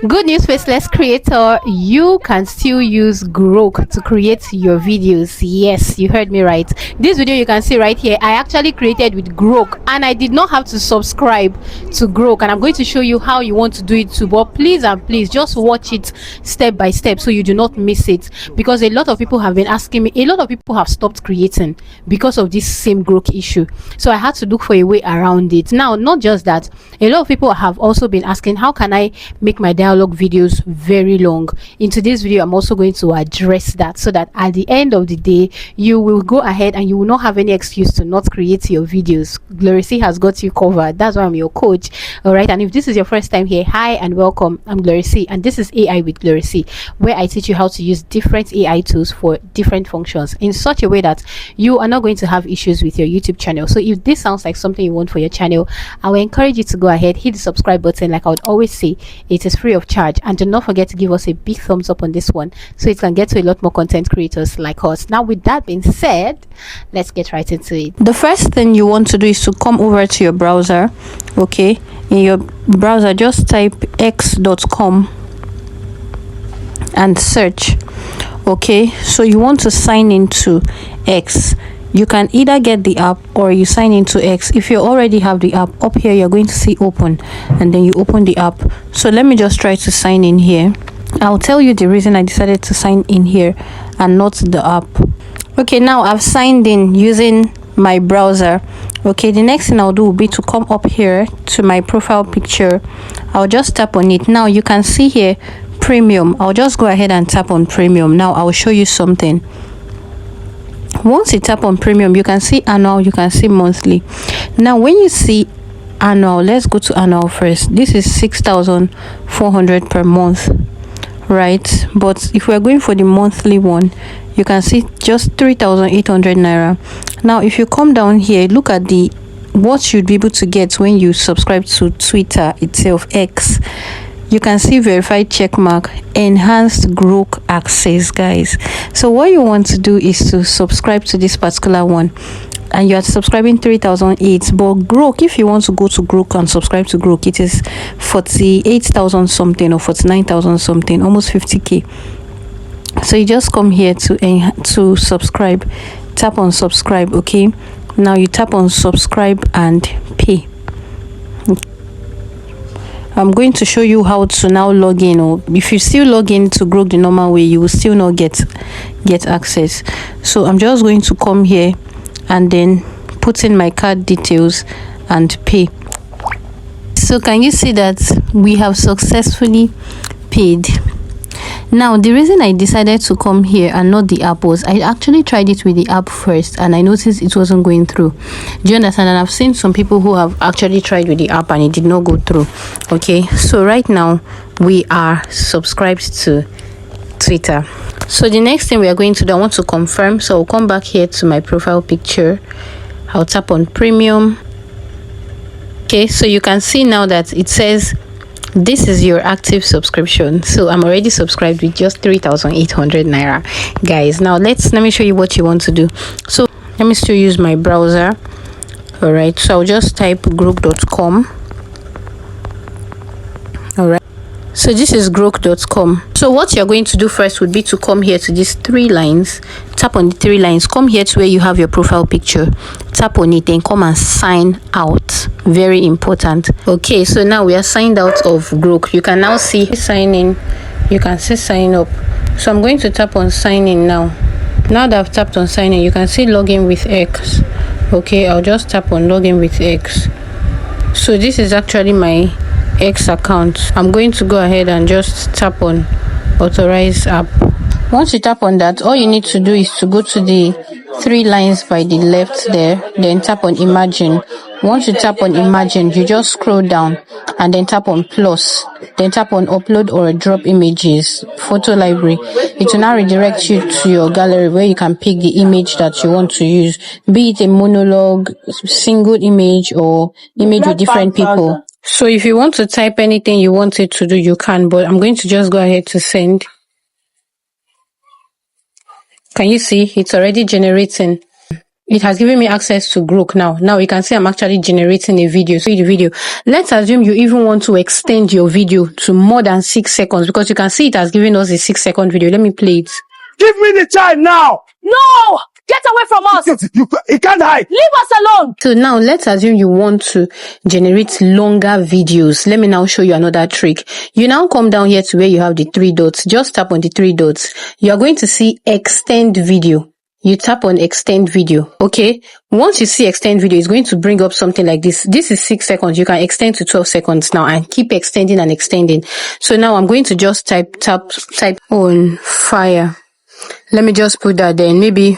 Good news, faceless creator. You can still use GROK to create your videos. Yes, you heard me right. This video you can see right here, I actually created with GROK, and I did not have to subscribe to GROK, and I'm going to show you how you want to do it too. But please and please just watch it step by step so you do not miss it, because a lot of people have been asking me, a lot of people have stopped creating because of this same GROK issue. So I had to look for a way around it. Now, not just that, a lot of people have also been asking, how can I make my dialogue videos very long? In today's video, I'm also going to address that, so that at the end of the day, you will go ahead and you will not have any excuse to not create your videos. Glory C has got you covered. That's why I'm your coach. All right. And if this is your first time here, hi and welcome. I'm Glory C, and this is AI with Glory C, where I teach you how to use different AI tools for different functions in such a way that you are not going to have issues with your YouTube channel. So if this sounds like something you want for your channel, I will encourage you to go ahead, hit the subscribe button. Like I would always say, it is free of charge, and do not forget to give us a big thumbs up on this one so it can get to a lot more content creators like us. Now, with that being said, let's get right into it. The first thing you want to do is to come over to your browser. Okay, in your browser, just type x.com and search. Okay, so you want to sign into X. You can either get the app or you sign into X. If you already have the app, up here you're going to see open, and then you open the app. So let me just try to sign in here. I'll tell you the reason I decided to sign in here and not the app. Okay, now I've signed in using my browser. Okay, the next thing I'll do will be to come up here to my profile picture. I'll just tap on it. Now you can see here premium. I'll just go ahead and tap on premium. Now I'll show you something. Once you tap on premium, you can see annual, you can see monthly. Now when you see annual, let's go to annual first. This is 6,400 per month, right? But if we're going for the monthly one, you can see just 3,800 naira. Now if you come down here, look at the what you'd be able to get when you subscribe to Twitter itself, X. You can see verified checkmark, enhanced GROK access, guys. So what you want to do is to subscribe to this particular one, and you are subscribing 3,008. But GROK, if you want to go to GROK and subscribe to GROK, it is 48,000 something or 49,000 something, almost 50k. So you just come here to subscribe, tap on subscribe. Okay, now you tap on subscribe and pay. I'm going to show you how to now log in, or if you still log in to GROK the normal way, you will still not get access. So I'm just going to come here and then put in my card details and pay. So can you see that we have successfully paid? Now the reason I decided to come here and not the app was I actually tried it with the app first, and I noticed it wasn't going through. Do you understand? And I've seen some people who have actually tried with the app and it did not go through. Okay, so right now we are subscribed to Twitter. So the next thing we are going to do, I want to confirm. So I'll come back here to my profile picture. I'll tap on premium. Okay, so you can see now that it says this is your active subscription. So I'm already subscribed with just 3,800 naira, guys. Now let me show you what you want to do. So let me still use my browser. All right, so I'll just type grok.com. all right, so this is grok.com. So what you're going to do first would be to come here to these three lines, tap on the three lines, come here to where you have your profile picture, tap on it, then come and sign out. Very important. Okay, so now we are signed out of GROK. You can now see sign in, you can see sign up. So I'm going to tap on sign in now. Now that I've tapped on sign in, you can see login with X. Okay, I'll just tap on login with X. So this is actually my X account. I'm going to go ahead and just tap on authorize app. Once you tap on that, all you need to do is to go to the three lines by the left there, then tap on imagine. Once you tap on imagine, you just scroll down and then tap on plus, then tap on upload or drop images, photo library. It will now redirect you to your gallery where you can pick the image that you want to use, be it a monologue, single image, or image with different people. So if you want to type anything you want it to do, you can, but I'm going to just go ahead to send. Can you see it's already generating? it has given me access to GROK now. Now you can see I'm actually generating a video. So the video, let's assume you even want to extend your video to more than 6 seconds, because you can see it has given us a 6-second video. Let me play it. Give me the child now. No! Get away from us! You can't hide. Leave us alone! So now let's assume you want to generate longer videos. Let me now show you another trick. You now come down here to where you have the 3 dots. Just tap on the 3 dots. You are going to see extend video. You tap on extend video. Okay. Once you see extend video, it's going to bring up something like this. This is 6 seconds. You can extend to 12 seconds now and keep extending and extending. So now I'm going to just type on fire. Let me just put that there. Maybe,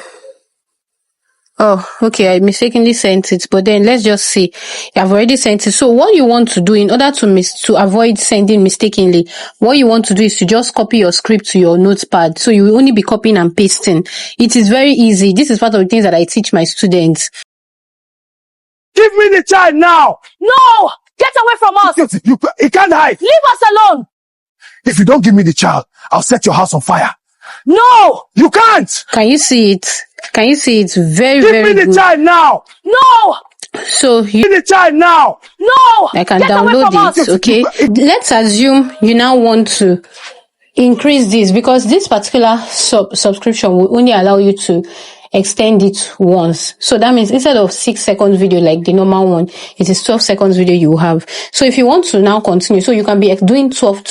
oh, okay, I mistakenly sent it, but then let's just see. I've already sent it. So what you want to do in order to avoid sending mistakenly, what you want to do is to just copy your script to your notepad. So you will only be copying and pasting. It is very easy. This is part of the things that I teach my students. Give me the child now. No! Get away from us! You can't hide. Leave us alone! If you don't give me the child, I'll set your house on fire. No! You can't. Can you see it? Can you see it? Very, very good. Give me the child now. No! So Give me the child now. No! I can Get away from download it, us! okay? Let's assume you now want to increase this, because this particular subscription will only allow you to extend it once. So that means instead of 6 seconds video like the normal one, it is 12 seconds video you have. So if you want to now continue, so you can be doing 12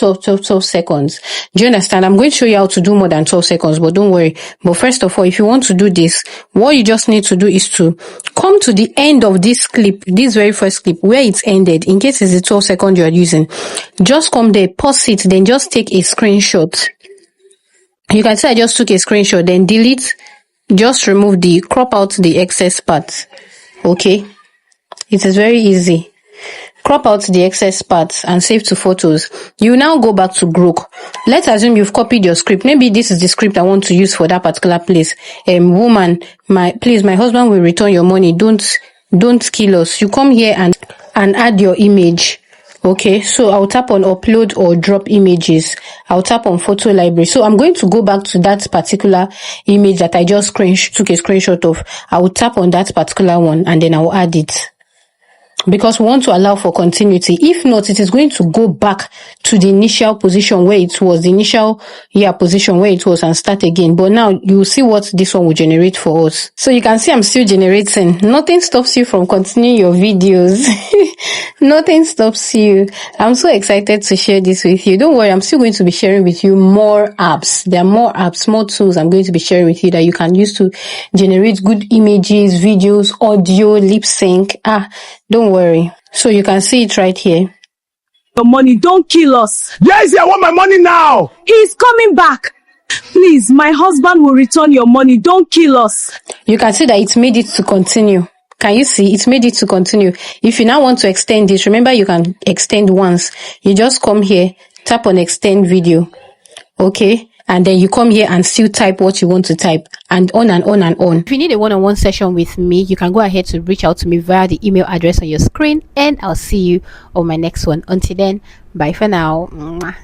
seconds. Do you understand? I'm going to show you how to do more than 12 seconds, but don't worry. But first of all, if you want to do this, what you just need to do is to come to the end of this clip, this very first clip, where it's ended, in case it's the 12 seconds you are using. Just come there, pause it, then just take a screenshot. You can see I just took a screenshot, then delete. Just remove crop out the excess parts. Okay. It is very easy. Crop out the excess parts and save to photos. You now go back to GROK. Let's assume you've copied your script. Maybe this is the script I want to use for that particular place. Woman, please, my husband will return your money. Don't kill us. You come here and add your image. Okay, so I'll tap on upload or drop images. I'll tap on photo library. So I'm going to go back to that particular image that I just took a screenshot of. I will tap on that particular one and then I'll add it, because we want to allow for continuity. If not, it is going to go back to the initial position where it was, the initial position where it was, and start again. But now you will see what this one will generate for us. So you can see I'm still generating. Nothing stops you from continuing your videos. Nothing stops you. I'm so excited to share this with you. Don't worry, I'm still going to be sharing with you more apps. There are more apps, more tools I'm going to be sharing with you that you can use to generate good images, videos, audio, lip sync. Don't worry. So you can see it right here. Your money, don't kill us. Yes, I want my money now. He's coming back. Please, my husband will return your money. Don't kill us. You can see that it's made it to continue. Can you see? It's made it to continue. If you now want to extend this, remember you can extend once. You just come here, tap on extend video. Okay. And then you come here and still type what you want to type, and on and on and on. If you need a one-on-one session with me, you can go ahead to reach out to me via the email address on your screen, and I'll see you on my next one. Until then, bye for now. Mwah.